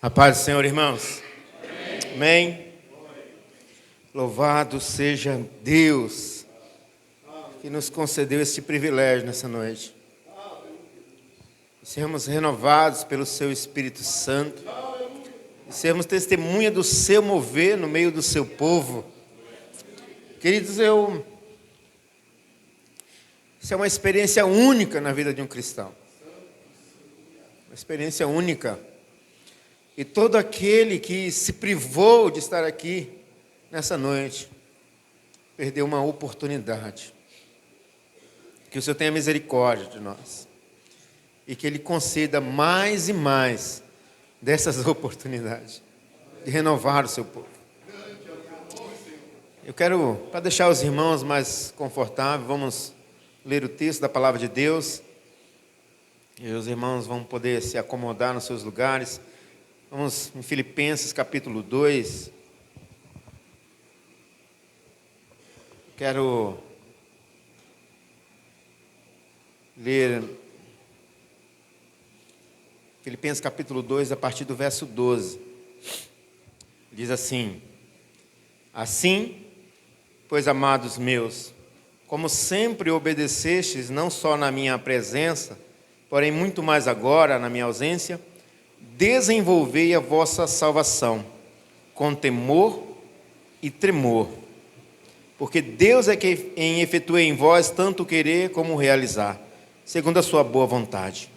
A paz do Senhor, irmãos. Amém. Louvado seja Deus que nos concedeu este privilégio nessa noite. Sermos renovados pelo seu Espírito Santo. E sermos testemunha do seu mover no meio do seu povo. Queridos, isso é uma experiência única na vida de um cristão. Uma experiência única. E todo aquele que se privou de estar aqui nessa noite, perdeu uma oportunidade. Que o Senhor tenha misericórdia de nós. E que Ele conceda mais e mais dessas oportunidades de renovar o seu povo. Eu quero, para deixar os irmãos mais confortáveis, vamos ler o texto da Palavra de Deus. E os irmãos vão poder se acomodar nos seus lugares. Vamos em Filipenses capítulo 2. Quero ler Filipenses capítulo 2, a partir do verso 12. Diz assim: Assim, pois, amados meus, como sempre obedecestes, não só na minha presença, porém muito mais agora, na minha ausência, desenvolvei a vossa salvação com temor e tremor, porque Deus é quem efetua em vós tanto querer como realizar, segundo a sua boa vontade.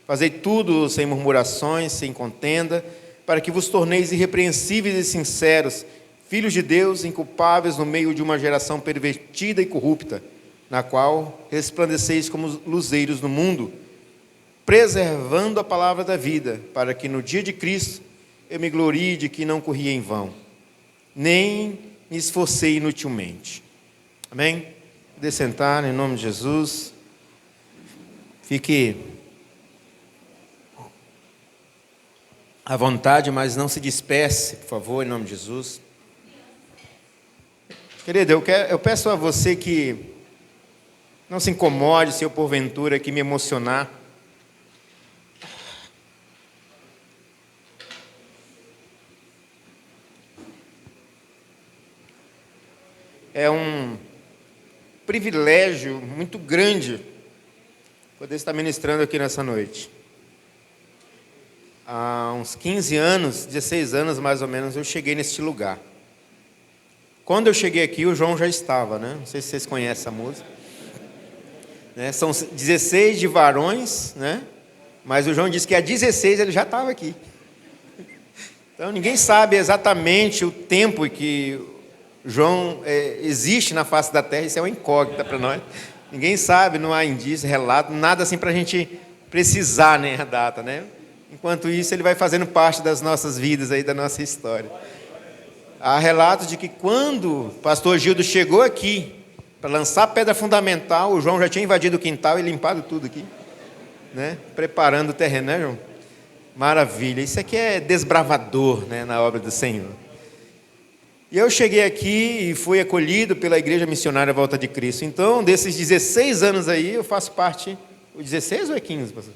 Fazei tudo sem murmurações, sem contenda, para que vos torneis irrepreensíveis e sinceros, filhos de Deus, inculpáveis no meio de uma geração pervertida e corrupta, na qual resplandeceis como luzeiros no mundo, preservando a palavra da vida, para que no dia de Cristo eu me glorie de que não corri em vão, nem me esforcei inutilmente. Amém? Poder sentar em nome de Jesus. Fique à vontade, mas não se disperse, por favor, em nome de Jesus. Querido, eu peço a você que não se incomode se eu porventura aqui me emocionar. É um privilégio muito grande poder estar ministrando aqui nessa noite. Há uns 15 anos, 16 anos mais ou menos, eu cheguei neste lugar. Quando eu cheguei aqui, o João já estava, né? Não sei se vocês conhecem essa música. São 16 de varões, né? Mas o João disse que a 16 ele já estava aqui. Então ninguém sabe exatamente o tempo que João existe na face da terra. Isso é uma incógnita para nós. Ninguém sabe, não há indício, relato, nada assim para a gente precisar, né, a data, né? Enquanto isso, ele vai fazendo parte das nossas vidas, aí, da nossa história. Há relatos de que quando o pastor Gildo chegou aqui para lançar a pedra fundamental, o João já tinha invadido o quintal e limpado tudo aqui, né? Preparando o terreno, né, João? Maravilha. Isso aqui é desbravador, né, na obra do Senhor. E eu cheguei aqui e fui acolhido pela Igreja Missionária Volta de Cristo. Então, desses 16 anos aí, eu faço parte... O 16 ou é 15, pastor?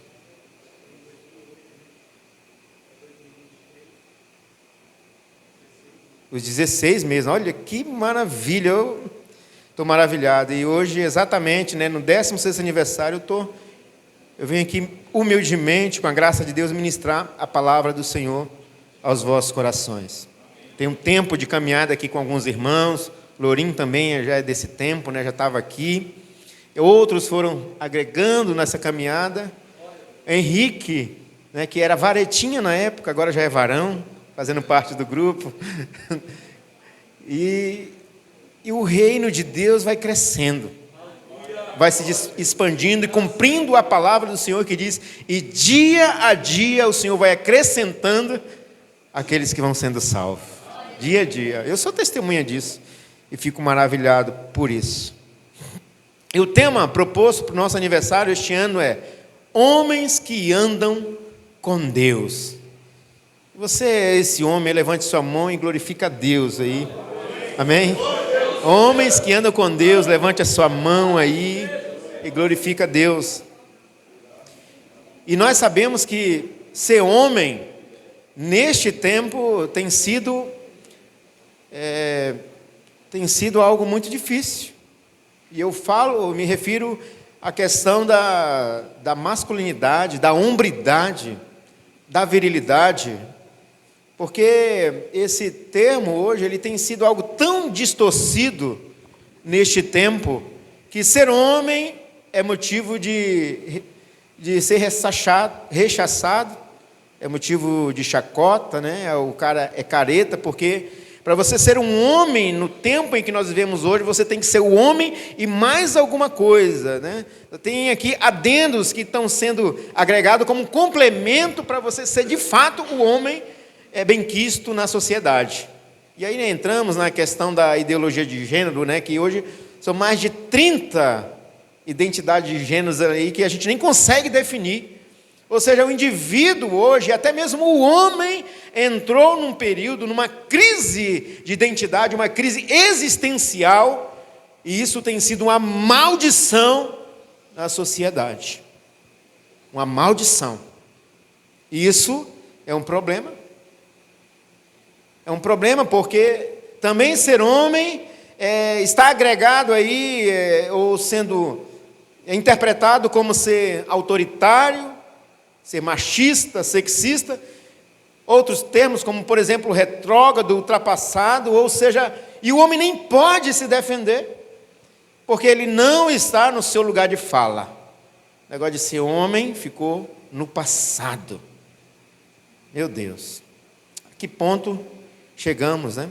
Os 16 mesmo. Olha que maravilha. Eu estou maravilhado. E hoje, exatamente, né, no 16º aniversário, eu venho aqui humildemente, com a graça de Deus, ministrar a palavra do Senhor aos vossos corações. Tem um tempo de caminhada aqui com alguns irmãos. Lourinho também já é desse tempo, né? Já estava aqui. Outros foram agregando nessa caminhada. Henrique, né, que era varetinha na época, agora já é varão, fazendo parte do grupo. E o reino de Deus vai crescendo. Vai se expandindo e cumprindo a palavra do Senhor que diz: e dia a dia o Senhor vai acrescentando aqueles que vão sendo salvos. Dia a dia. Eu sou testemunha disso e fico maravilhado por isso. E o tema proposto para o nosso aniversário este ano é Homens que andam com Deus. Você é esse homem, levante sua mão e glorifica a Deus aí. Amém? Homens que andam com Deus, levante a sua mão aí e glorifica a Deus. E nós sabemos que ser homem neste tempo tem sido algo muito difícil. E eu me refiro à questão da masculinidade, da hombridade, da virilidade, porque esse termo hoje ele tem sido algo tão distorcido neste tempo, que ser homem é motivo de ser rechaçado, é motivo de chacota, né? O cara é careta, porque para você ser um homem no tempo em que nós vivemos hoje, você tem que ser o homem e mais alguma coisa, né? Tem aqui adendos que estão sendo agregados como complemento para você ser de fato o homem benquisto na sociedade. E aí entramos na questão da ideologia de gênero, né? Que hoje são mais de 30 identidades de gêneros aí que a gente nem consegue definir. Ou seja, o indivíduo hoje, até mesmo o homem, entrou num período, numa crise de identidade, uma crise existencial, e isso tem sido uma maldição na sociedade. Uma maldição. E isso é um problema. É um problema porque também ser homem está agregado aí, ou sendo interpretado como ser autoritário, ser machista, sexista, outros termos como, por exemplo, retrógrado, ultrapassado, ou seja, e o homem nem pode se defender, porque ele não está no seu lugar de fala. O negócio de ser homem ficou no passado. Meu Deus, a que ponto chegamos, né?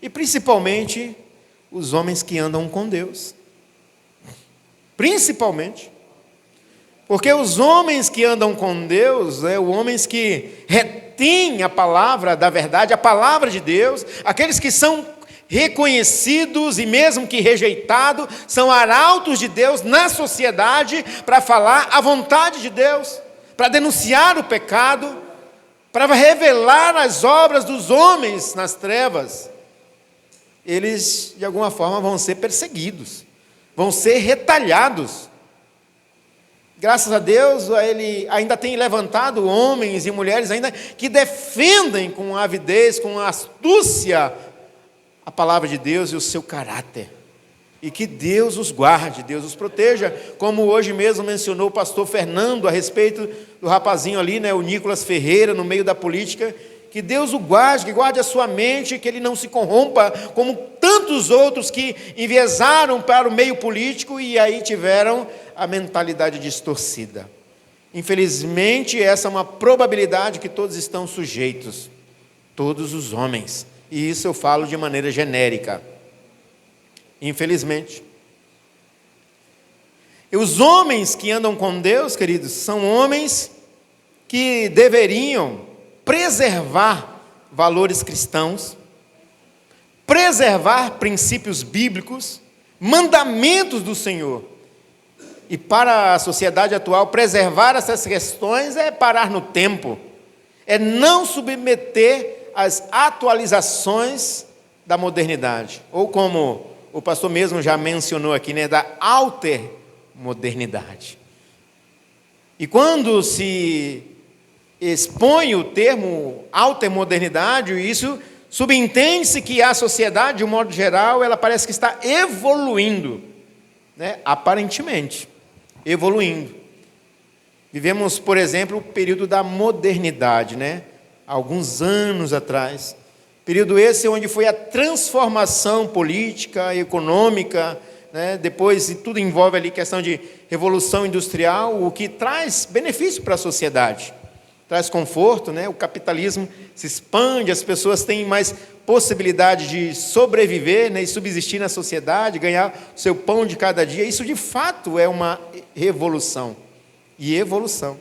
E principalmente os homens que andam com Deus. Principalmente. Porque os homens que andam com Deus, os homens que retêm a palavra da verdade, a palavra de Deus, aqueles que são reconhecidos e mesmo que rejeitados, são arautos de Deus na sociedade para falar a vontade de Deus, para denunciar o pecado, para revelar as obras dos homens nas trevas. Eles, de alguma forma, vão ser perseguidos, vão ser retalhados. Graças a Deus, ele ainda tem levantado homens e mulheres ainda que defendem com avidez, com astúcia, a palavra de Deus e o seu caráter. E que Deus os guarde, Deus os proteja, como hoje mesmo mencionou o pastor Fernando a respeito do rapazinho ali, né, o Nicolas Ferreira, no meio da política. Que Deus o guarde, que guarde a sua mente, que ele não se corrompa, como tantos outros que enviesaram para o meio político e aí tiveram a mentalidade distorcida. Infelizmente, essa é uma probabilidade que todos estão sujeitos, todos os homens, e isso eu falo de maneira genérica. Infelizmente. E os homens que andam com Deus, queridos, são homens que deveriam preservar valores cristãos, preservar princípios bíblicos, mandamentos do Senhor. E para a sociedade atual, preservar essas questões é parar no tempo, é não submeter às atualizações da modernidade, ou como o pastor mesmo já mencionou aqui, né, da altermodernidade. E quando se expõe o termo altermodernidade, isso subentende-se que a sociedade, de um modo geral, ela parece que está evoluindo, né? Aparentemente, evoluindo. Vivemos, por exemplo, o período da modernidade, né? Alguns anos atrás. Período esse onde foi a transformação política, econômica, né? Depois tudo envolve ali questão de revolução industrial, o que traz benefício para a sociedade. Traz conforto, né? O capitalismo se expande, as pessoas têm mais possibilidade de sobreviver, né? E subsistir na sociedade, ganhar o seu pão de cada dia. Isso de fato é uma revolução e evolução.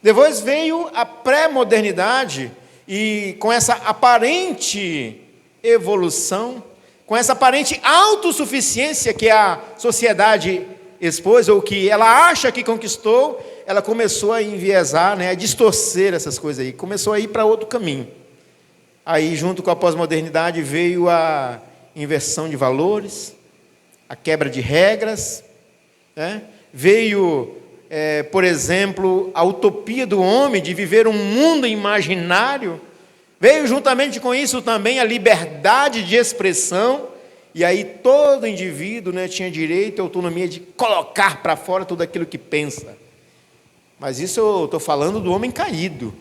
Depois veio a pré-modernidade e com essa aparente evolução, com essa aparente autossuficiência que a sociedade expôs, ou que ela acha que conquistou, ela começou a enviesar, né, a distorcer essas coisas aí, começou a ir para outro caminho. Aí, junto com a pós-modernidade, veio a inversão de valores, a quebra de regras, né? Veio por exemplo, a utopia do homem de viver um mundo imaginário, veio juntamente com isso também a liberdade de expressão, e aí todo indivíduo, né, tinha direito e autonomia de colocar para fora tudo aquilo que pensa. Mas isso eu estou falando do homem caído.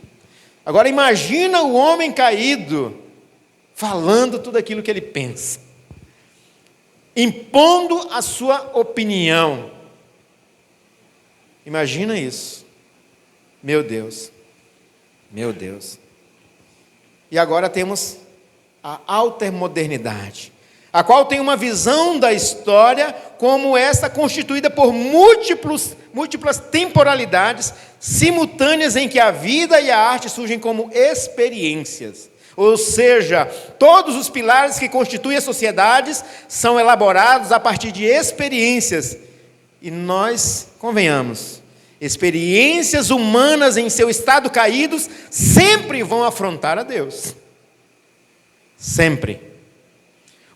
Agora imagina o homem caído falando tudo aquilo que ele pensa, impondo a sua opinião. Imagina isso. Meu Deus. Meu Deus. E agora temos a altermodernidade, a qual tem uma visão da história como esta constituída por múltiplas temporalidades simultâneas em que a vida e a arte surgem como experiências. Ou seja, todos os pilares que constituem as sociedades são elaborados a partir de experiências. E nós, convenhamos, experiências humanas em seu estado caídos sempre vão afrontar a Deus. Sempre.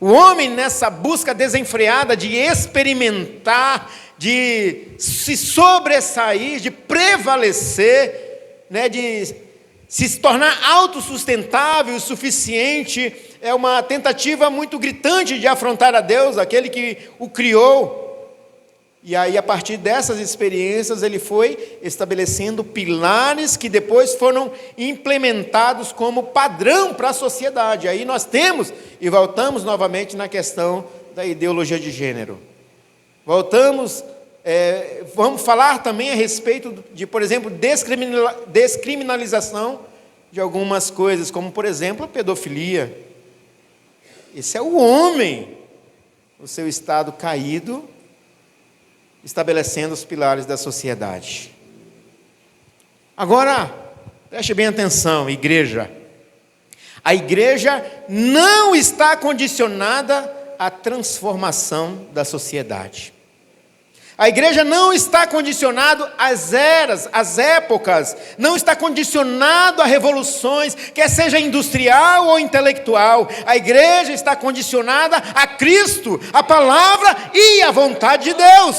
O homem, nessa busca desenfreada de experimentar, de se sobressair, de prevalecer, né, de se tornar autossustentável o suficiente, é uma tentativa muito gritante de afrontar a Deus, aquele que o criou. E aí, a partir dessas experiências, ele foi estabelecendo pilares que depois foram implementados como padrão para a sociedade. Aí nós temos, e voltamos novamente na questão da ideologia de gênero. Vamos falar também a respeito de, por exemplo, descriminalização de algumas coisas, como, por exemplo, a pedofilia. Esse é o homem, o seu estado caído, estabelecendo os pilares da sociedade. Agora, preste bem atenção, igreja. A igreja não está condicionada à transformação da sociedade. A igreja não está condicionado às eras, às épocas, não está condicionado a revoluções, quer seja industrial ou intelectual. A igreja está condicionada a Cristo, a palavra e a vontade de Deus.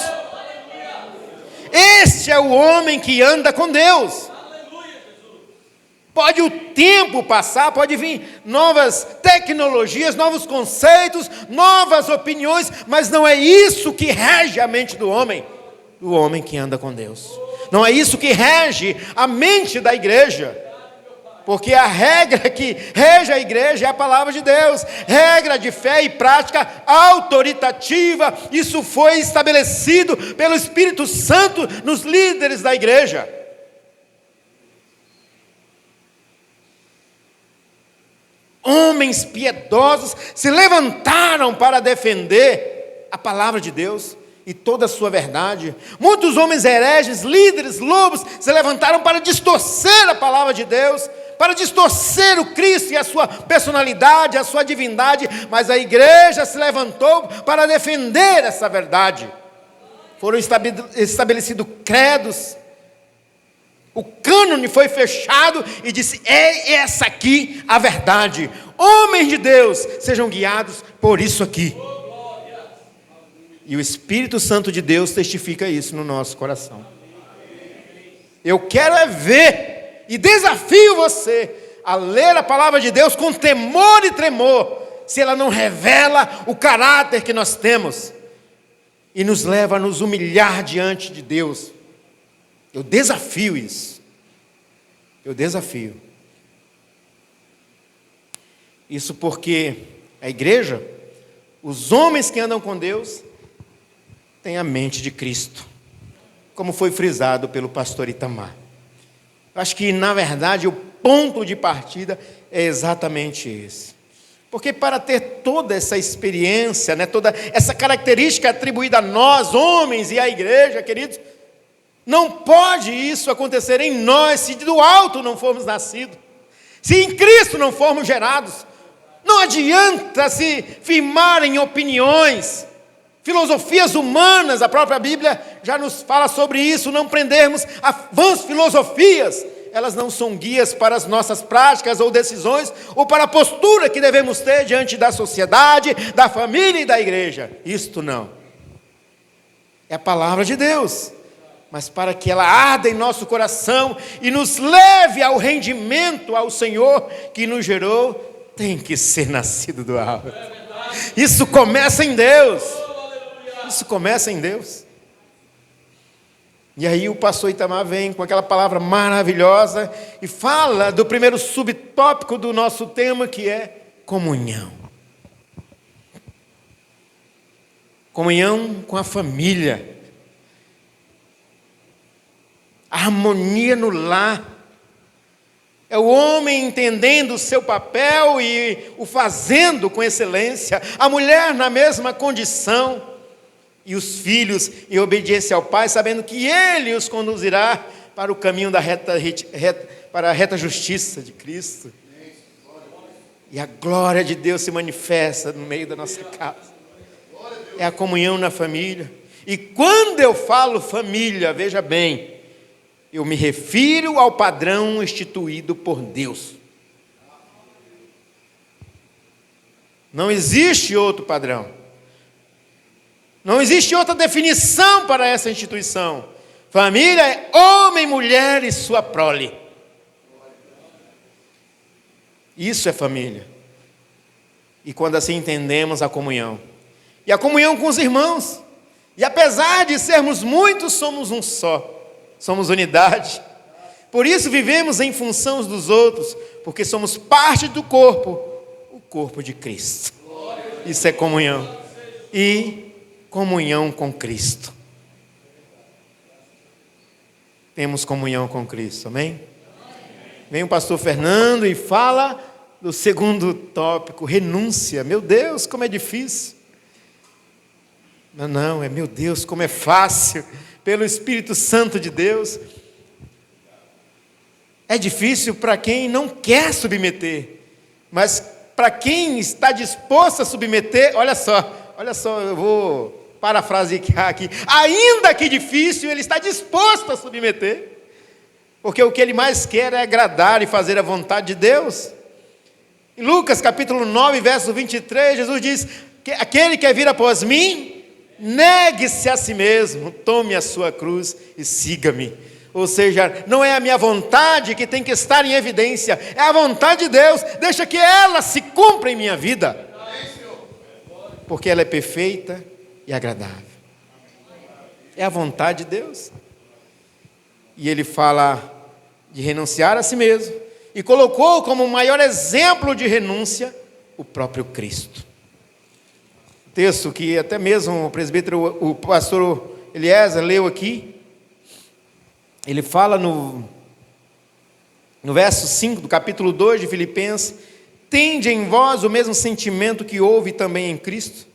Este é o homem que anda com Deus. Pode o tempo passar, pode vir novas tecnologias, novos conceitos, novas opiniões, mas não é isso que rege a mente do homem que anda com Deus. Não é isso que rege a mente da igreja. Porque a regra que rege a igreja é a palavra de Deus, regra de fé e prática autoritativa. Isso foi estabelecido pelo Espírito Santo nos líderes da igreja. Homens piedosos se levantaram para defender a palavra de Deus e toda a sua verdade. Muitos homens hereges, líderes, lobos, se levantaram para distorcer a palavra de Deus, para distorcer o Cristo e a sua personalidade, a sua divindade, mas a igreja se levantou para defender essa verdade. Foram estabelecidos credos, o cânone foi fechado e disse: é essa aqui a verdade. Homens de Deus, sejam guiados por isso aqui. E o Espírito Santo de Deus testifica isso no nosso coração. Eu quero é ver, e desafio você a ler a palavra de Deus com temor e tremor, se ela não revela o caráter que nós temos e nos leva a nos humilhar diante de Deus. Eu desafio isso. Eu desafio. Isso porque a igreja, os homens que andam com Deus, têm a mente de Cristo, como foi frisado pelo pastor Itamar. Eu acho que, na verdade, o ponto de partida é exatamente esse. Porque para ter toda essa experiência, né, toda essa característica atribuída a nós, homens, e à igreja, queridos, não pode isso acontecer em nós se do alto não formos nascidos, se em Cristo não formos gerados. Não adianta se firmar em opiniões, filosofias humanas. A própria Bíblia já nos fala sobre isso, não prendermos a vãs filosofias. Elas não são guias para as nossas práticas ou decisões, ou para a postura que devemos ter diante da sociedade, da família e da igreja. Isto não. É a palavra de Deus. mas para que ela arda em nosso coração e nos leve ao rendimento ao Senhor que nos gerou, tem que ser nascido do alto. Isso começa em Deus. Isso começa em Deus. E aí o pastor Itamar vem com aquela palavra maravilhosa e fala do primeiro subtópico do nosso tema, que é comunhão. Comunhão com a família. A harmonia no lar. É o homem entendendo o seu papel e o fazendo com excelência. A mulher na mesma condição. E os filhos em obediência ao Pai, sabendo que Ele os conduzirá para o caminho da para a reta justiça de Cristo. E a glória de Deus se manifesta no meio da nossa casa. É a comunhão na família. E quando eu falo família, veja bem, eu me refiro ao padrão instituído por Deus. Não existe outro padrão. Não existe outra definição para essa instituição. Família é homem, mulher e sua prole. Isso é família. E quando assim entendemos a comunhão. E a comunhão com os irmãos. E apesar de sermos muitos, somos um só. Somos unidade. Por isso vivemos em função uns dos outros. Porque somos parte do corpo. O corpo de Cristo. Isso é comunhão. E comunhão com Cristo. Temos comunhão com Cristo, amém? Vem o pastor Fernando e fala do segundo tópico, renúncia. Meu Deus, como é difícil. Não, meu Deus, como é fácil, pelo Espírito Santo de Deus. É difícil para quem não quer submeter, mas para quem está disposto a submeter, olha só, eu vou parafrasear aqui, ainda que difícil, ele está disposto a submeter, porque o que ele mais quer é agradar e fazer a vontade de Deus. Em Lucas capítulo 9, verso 23, Jesus diz, que aquele que quer vir após mim, negue-se a si mesmo, tome a sua cruz e siga-me. Ou seja, não é a minha vontade que tem que estar em evidência, é a vontade de Deus, deixa que ela se cumpra em minha vida, porque ela é perfeita e agradável. É a vontade de Deus. E ele fala de renunciar a si mesmo, e colocou como maior exemplo de renúncia o próprio Cristo. Texto que até mesmo o presbítero, o pastor Eliezer leu aqui. Ele fala no verso 5 do capítulo 2 de Filipenses: tende em vós o mesmo sentimento que houve também em Cristo,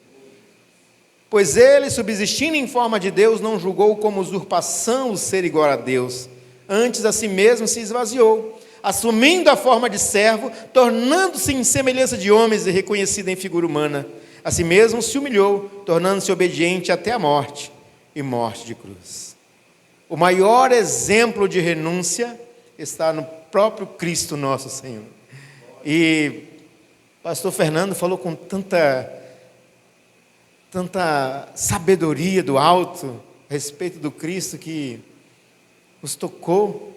pois ele, subsistindo em forma de Deus, não julgou como usurpação o ser igual a Deus, antes a si mesmo se esvaziou, assumindo a forma de servo, tornando-se em semelhança de homens e reconhecido em figura humana. A si mesmo se humilhou, tornando-se obediente até a morte, e morte de cruz. O maior exemplo de renúncia está no próprio Cristo nosso Senhor. E pastor Fernando falou com tanta sabedoria do alto a respeito do Cristo, que nos tocou.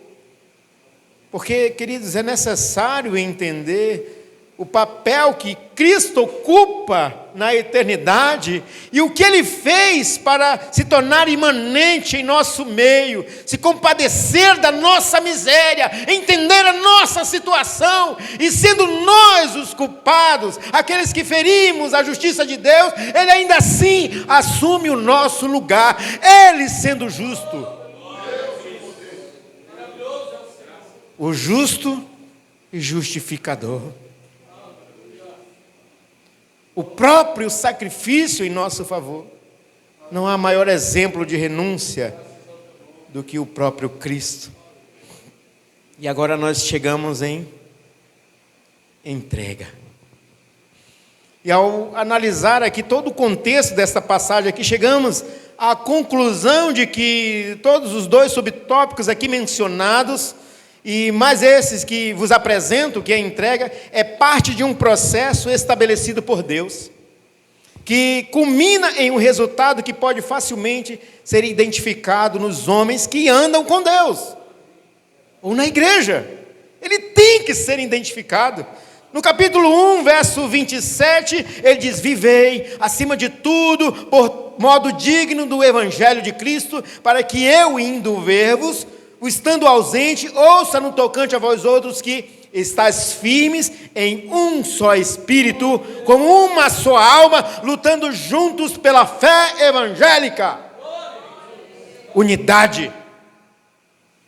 Porque, queridos, é necessário entender o papel que Cristo ocupa na eternidade e o que Ele fez para se tornar imanente em nosso meio, se compadecer da nossa miséria, entender a nossa situação, e sendo nós os culpados, aqueles que ferimos a justiça de Deus, Ele ainda assim assume o nosso lugar, Ele sendo justo. O justo e justificador. O próprio sacrifício em nosso favor. Não há maior exemplo de renúncia do que o próprio Cristo. E agora nós chegamos em entrega. E ao analisar aqui todo o contexto desta passagem aqui, chegamos à conclusão de que todos os dois subtópicos aqui mencionados, e mais esses que vos apresento, que é a entrega, é parte de um processo estabelecido por Deus. que culmina em um resultado que pode facilmente ser identificado nos homens que andam com Deus, ou na igreja. Ele tem que ser identificado. No capítulo 1, verso 27, ele diz: vivei, acima de tudo, por modo digno do evangelho de Cristo, para que eu, indo ver-vos, o estando ausente, ouça no tocante a vós outros que estáis firmes em um só espírito, como uma só alma, lutando juntos pela fé evangélica. Unidade.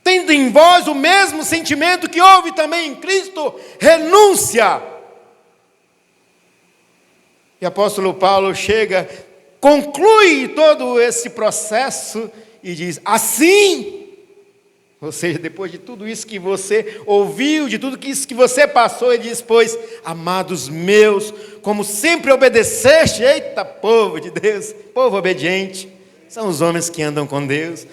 Tendo em vós o mesmo sentimento que houve também em Cristo, renúncia. E o apóstolo Paulo chega, conclui todo esse processo e diz: assim, ou seja, depois de tudo isso que você ouviu, de tudo isso que você passou, ele diz: pois, amados meus, como sempre obedeceste, eita, povo de Deus, povo obediente, são os homens que andam com Deus.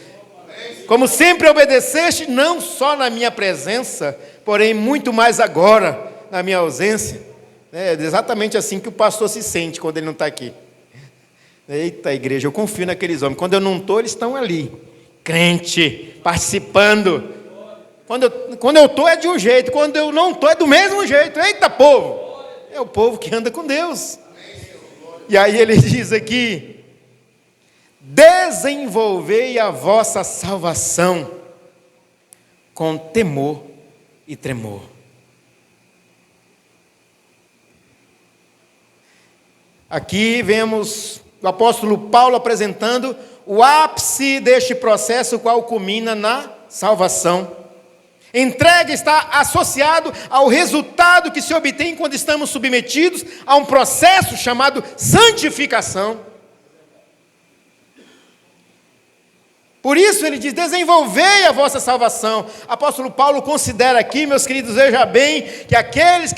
Como sempre obedeceste, não só na minha presença, porém muito mais agora, na minha ausência. É exatamente assim que o pastor se sente quando ele não está aqui. Eita, igreja, eu confio naqueles homens. Quando eu não estou, eles estão ali, crente, participando. Quando eu estou é de um jeito, quando eu não estou é do mesmo jeito. Eita, povo! É o povo que anda com Deus. E aí ele diz aqui: desenvolvei a vossa salvação com temor e tremor. Aqui vemos o apóstolo Paulo apresentando o ápice deste processo, o qual culmina na salvação. Entrega está associado ao resultado que se obtém quando estamos submetidos a um processo chamado santificação. Por isso ele diz: desenvolvei a vossa salvação. Apóstolo Paulo considera aqui, meus queridos, veja bem, que aqueles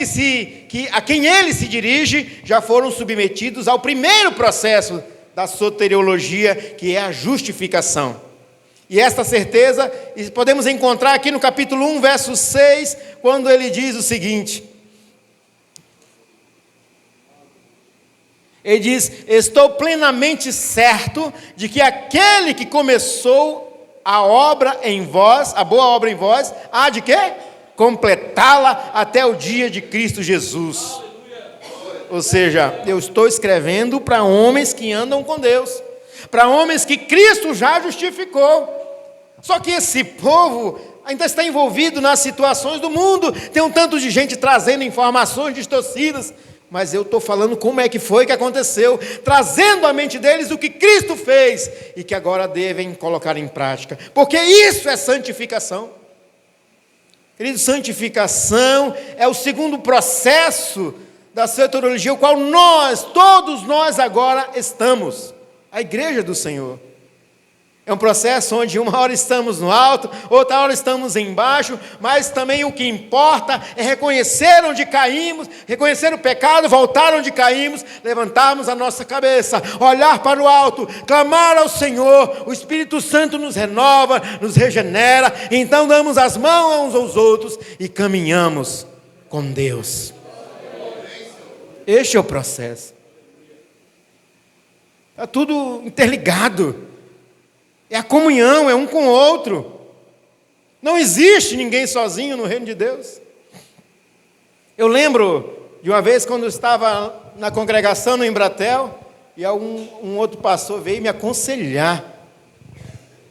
a quem ele se dirige já foram submetidos ao primeiro processo da soteriologia, que é a justificação. E esta certeza podemos encontrar aqui no capítulo 1, verso 6, quando ele diz o seguinte: ele diz: estou plenamente certo de que aquele que começou a obra em vós, a boa obra em vós, há de quê? Completá-la até o dia de Cristo Jesus. Ou seja, eu estou escrevendo para homens que andam com Deus, para homens que Cristo já justificou. Só que esse povo ainda está envolvido nas situações do mundo, tem um tanto de gente trazendo informações distorcidas, mas eu estou falando como é que foi que aconteceu, trazendo à mente deles o que Cristo fez, e que agora devem colocar em prática, porque isso é santificação. Querido, santificação é o segundo processo da soteriologia, o qual todos nós agora estamos, a igreja do Senhor. É um processo onde uma hora estamos no alto, outra hora estamos embaixo, mas também o que importa é reconhecer onde caímos, reconhecer o pecado, voltar onde caímos, levantarmos a nossa cabeça, olhar para o alto, clamar ao Senhor, o Espírito Santo nos renova, nos regenera, então damos as mãos uns aos outros e caminhamos com Deus. Este é o processo. Está tudo interligado. É a comunhão, é um com o outro. Não existe ninguém sozinho no reino de Deus. Eu lembro de uma vez quando eu estava na congregação no Embratel, e um outro pastor veio me aconselhar,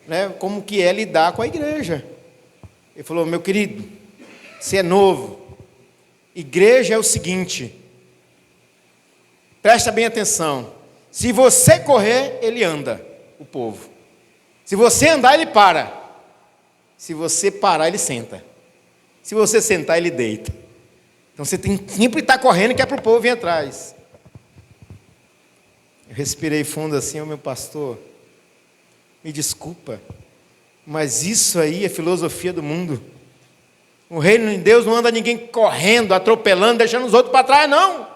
né, como que é lidar com a igreja. Ele falou: meu querido, você é novo, igreja é o seguinte, presta bem atenção, se você correr, ele anda, o povo. Se você andar, ele para. Se você parar, ele senta. Se você sentar, ele deita. Então você tem que sempre estar correndo, que é para o povo vir atrás. Eu respirei fundo assim: meu pastor, me desculpa, mas isso aí é filosofia do mundo. No reino de Deus não anda ninguém correndo, atropelando, deixando os outros para trás, não.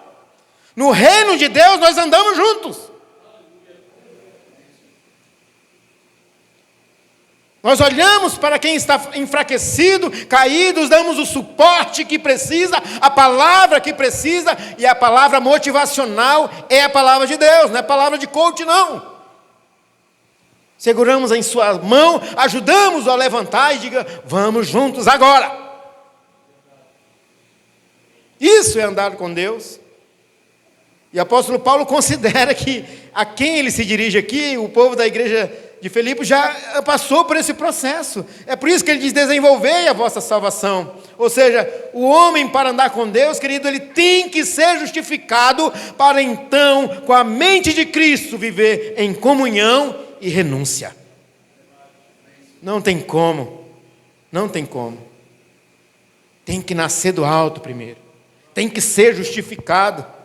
No reino de Deus nós andamos juntos. Nós olhamos para quem está enfraquecido, caído, damos o suporte que precisa, a palavra que precisa, e a palavra motivacional é a palavra de Deus, não é palavra de coach, não. Seguramos em sua mão, ajudamos-o a levantar e diga, vamos juntos agora. Isso é andar com Deus. E o apóstolo Paulo considera que a quem ele se dirige aqui, o povo da igreja de Filipe já passou por esse processo. É por isso que ele diz, desenvolvei a vossa salvação. Ou seja, o homem para andar com Deus, querido, ele tem que ser justificado para então, com a mente de Cristo, viver em comunhão e renúncia. Não tem como. Não tem como. Tem que nascer do alto primeiro. Tem que ser justificado.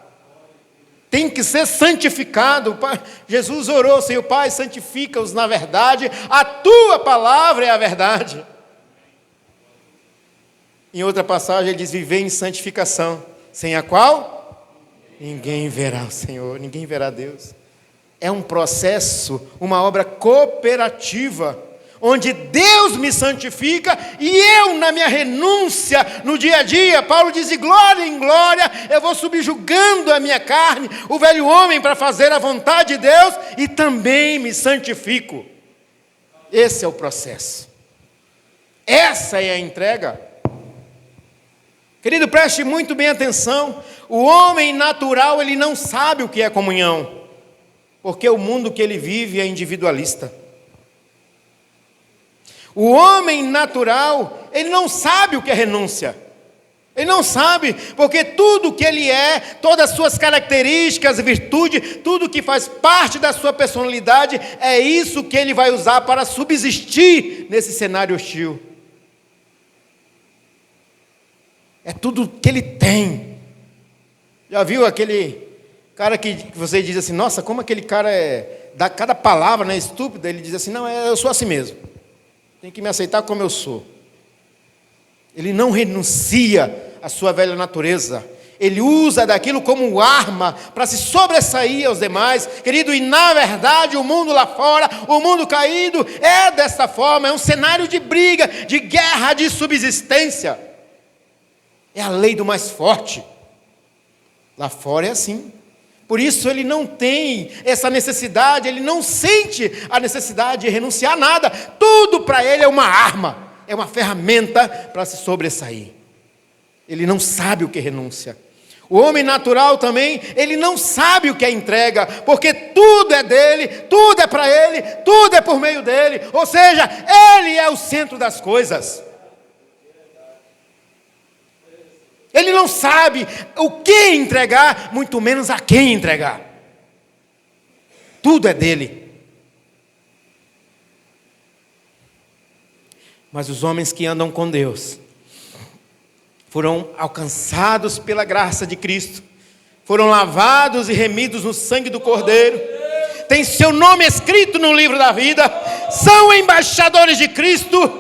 Tem que ser santificado. Jesus orou, Senhor Pai, santifica-os na verdade, a tua palavra é a verdade. Em outra passagem ele diz, viver em santificação, sem a qual ninguém verá o Senhor, ninguém verá Deus. É um processo, uma obra cooperativa, onde Deus me santifica e eu, na minha renúncia, no dia a dia, Paulo diz, de glória em glória, eu vou subjugando a minha carne, o velho homem, para fazer a vontade de Deus, e também me santifico. Esse é o processo. Essa é a entrega. Querido, preste muito bem atenção. O homem natural, ele não sabe o que é comunhão, porque o mundo que ele vive é individualista. O homem natural, ele não sabe o que é renúncia. Ele não sabe, porque tudo que ele é, todas as suas características, virtude, tudo que faz parte da sua personalidade, é isso que ele vai usar para subsistir nesse cenário hostil. É tudo que ele tem. Já viu aquele cara que você diz assim, nossa, como aquele cara dá cada palavra, né, estúpida, ele diz assim, não, eu sou assim mesmo. Tem que me aceitar como eu sou. Ele não renuncia à sua velha natureza. Ele usa daquilo como arma para se sobressair aos demais. Querido, e na verdade o mundo lá fora, o mundo caído, é dessa forma. É um cenário de briga, de guerra, de subsistência. É a lei do mais forte. Lá fora é assim. Por isso ele não tem essa necessidade, ele não sente a necessidade de renunciar a nada. Tudo para ele é uma arma, é uma ferramenta para se sobressair. Ele não sabe o que é renúncia. O homem natural também, ele não sabe o que é entrega, porque tudo é dele, tudo é para ele, tudo é por meio dele. Ou seja, ele é o centro das coisas. Ele não sabe o que entregar, muito menos a quem entregar. Tudo é dele. Mas os homens que andam com Deus foram alcançados pela graça de Cristo, foram lavados e remidos no sangue do Cordeiro, tem seu nome escrito no livro da vida, são embaixadores de Cristo.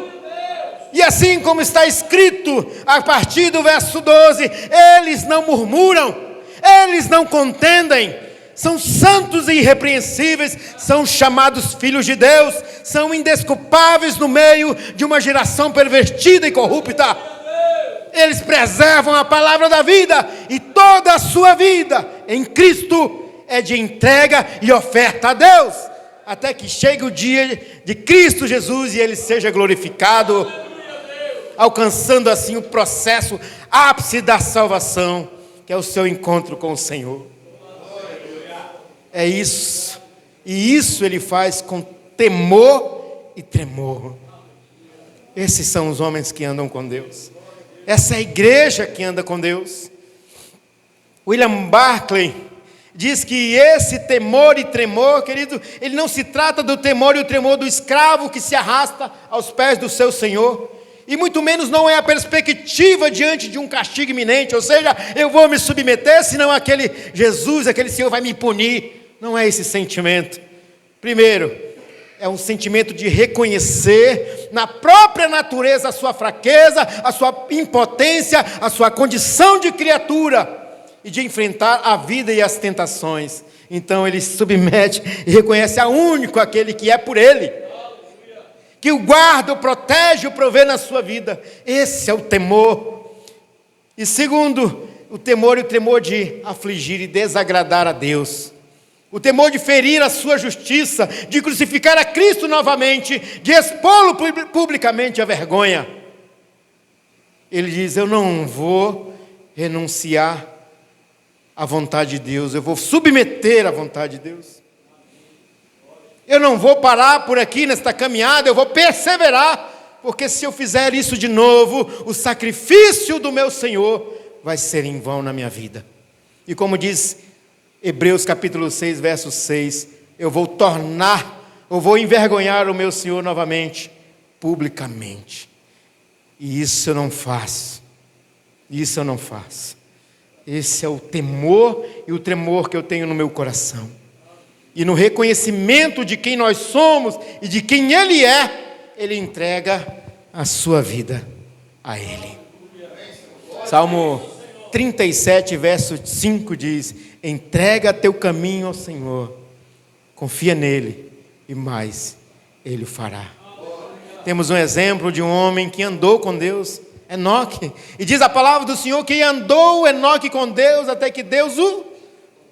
E assim como está escrito, a partir do verso 12, eles não murmuram, eles não contendem, são santos e irrepreensíveis, são chamados filhos de Deus, são indesculpáveis no meio de uma geração pervertida e corrupta. Eles preservam a palavra da vida, e toda a sua vida em Cristo é de entrega e oferta a Deus, até que chegue o dia de Cristo Jesus e Ele seja glorificado, alcançando assim o processo ápice da salvação, que é o seu encontro com o Senhor. É isso, e isso ele faz com temor e tremor. Esses são os homens que andam com Deus, essa é a igreja que anda com Deus. William Barclay diz que esse temor e tremor, querido, ele não se trata do temor e o tremor do escravo que se arrasta aos pés do seu senhor, e muito menos não é a perspectiva diante de um castigo iminente, ou seja, eu vou me submeter, senão aquele Jesus, aquele Senhor vai me punir. Não é esse sentimento. Primeiro, é um sentimento de reconhecer na própria natureza a sua fraqueza, a sua impotência, a sua condição de criatura, e de enfrentar a vida e as tentações. Então ele se submete e reconhece a único aquele que é por ele, que o guarda, o protege, o provê na sua vida. Esse é o temor. E segundo, o temor e o tremor de afligir e desagradar a Deus. O temor de ferir a sua justiça, de crucificar a Cristo novamente, de expô-lo publicamente à vergonha. Ele diz: eu não vou renunciar à vontade de Deus, eu vou submeter à vontade de Deus. Eu não vou parar por aqui nesta caminhada, eu vou perseverar, porque se eu fizer isso de novo, o sacrifício do meu Senhor vai ser em vão na minha vida. E como diz Hebreus capítulo 6, verso 6, eu vou envergonhar o meu Senhor novamente, publicamente. E isso eu não faço. Isso eu não faço. Esse é o temor e o tremor que eu tenho no meu coração. E no reconhecimento de quem nós somos e de quem Ele é, Ele entrega a sua vida a Ele. Salmo 37, verso 5 diz: entrega teu caminho ao Senhor, confia nele e mais Ele o fará. Temos um exemplo de um homem que andou com Deus, Enoque, e diz a palavra do Senhor que andou Enoque com Deus até que Deus o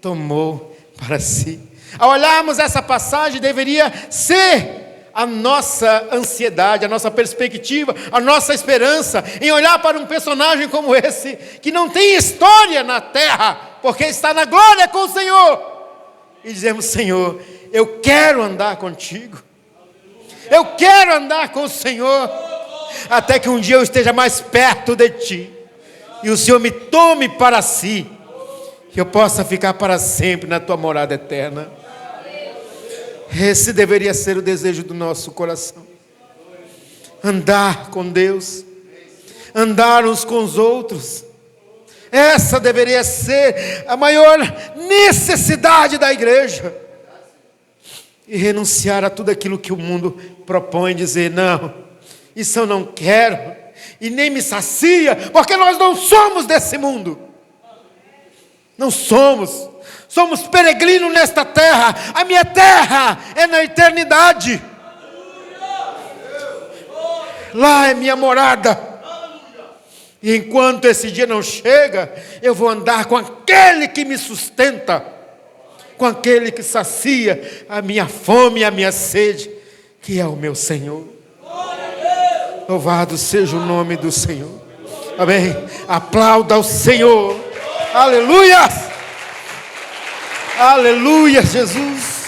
tomou para si. Ao olharmos essa passagem, deveria ser a nossa ansiedade, a nossa perspectiva, a nossa esperança em olhar para um personagem como esse, que não tem história na terra, porque está na glória com o Senhor, e dizemos: Senhor, eu quero andar contigo, eu quero andar com o Senhor, até que um dia eu esteja mais perto de Ti, e o Senhor me tome para si, que eu possa ficar para sempre na Tua morada eterna. Esse deveria ser o desejo do nosso coração. Andar com Deus, andar uns com os outros. Essa deveria ser a maior necessidade da igreja. E renunciar a tudo aquilo que o mundo propõe, dizer: não, isso eu não quero, e nem me sacia, porque nós não somos desse mundo. Não somos. Somos peregrinos nesta terra. A minha terra é na eternidade. Lá é minha morada. E enquanto esse dia não chega, eu vou andar com aquele que me sustenta, com aquele que sacia a minha fome e a minha sede, que é o meu Senhor. Louvado seja o nome do Senhor. Amém. Aplauda ao Senhor. Aleluia. Aleluia, Jesus.